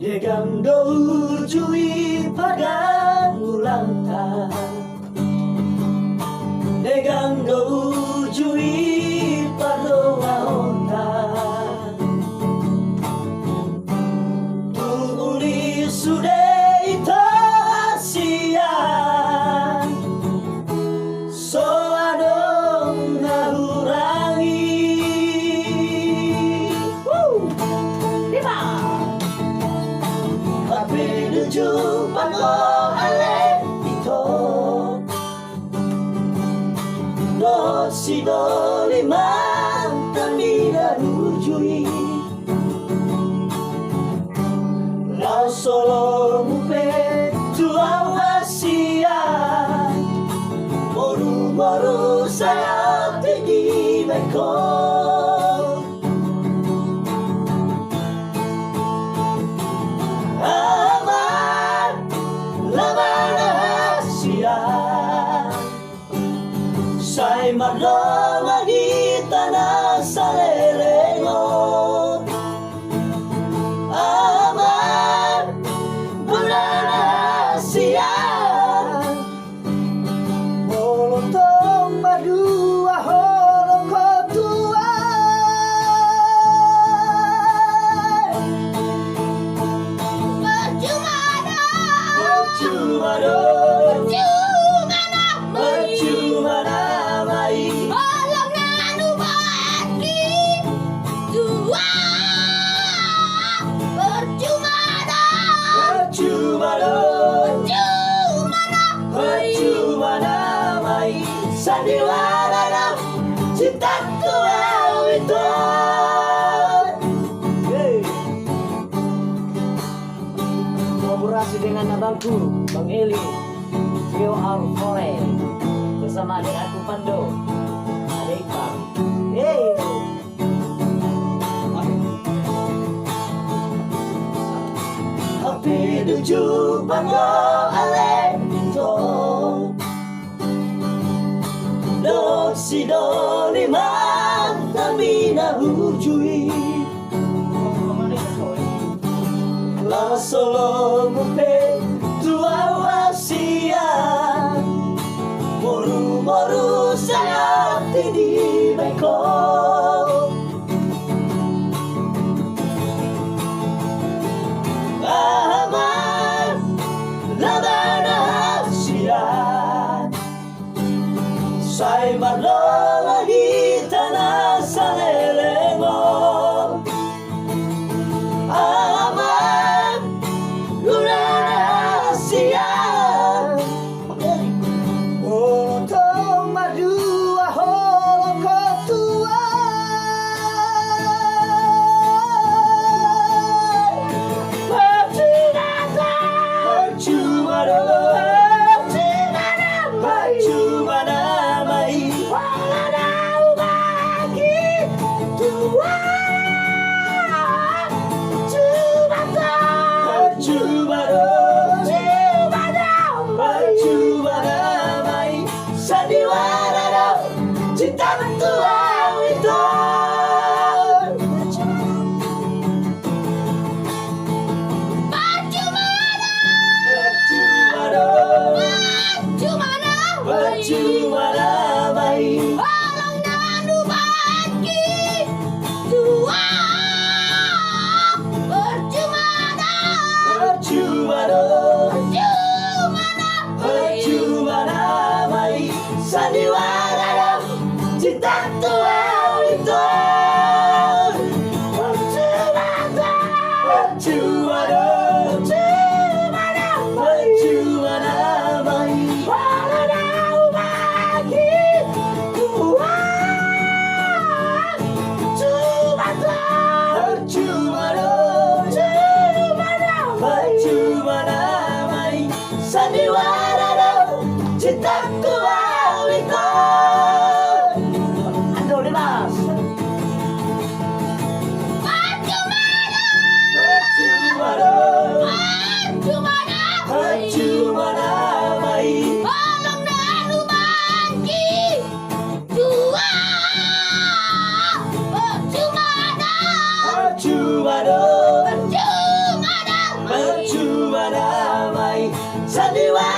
Degang doujui pagang ulanta, degang doujui padoa onta, tuuli sudah ita asia, so adong nahurangi. Menuju panggo ale ito do si do lima termina rujui la solo mupe tua wasia moru moru saya tinggi beko. Say madama kita na sa lelengo aman bulana siya molotong madua holong kotua percuma sandiwara na cintaku itu. Kolaborasi dengan abangku Bang Eli, Trio Arfore, bersama dengan aku Pando, ada Iqbal. Tapi nuju panggo ale itu do si do lima termina hujui la solo mupe tua wasia moru moru saya di beko aman labana sia say madama kita na sa lelengo aman gulana siya molotong madua holong kotua cinta betua itu percuma damai walau nanu bagi tua percuma damai sandiwara cinta tua itu percuma damai walau nanu bagi tua percuma damai sandiwara cintaku itu Ando Dimas. Percuma. percuma sandiwara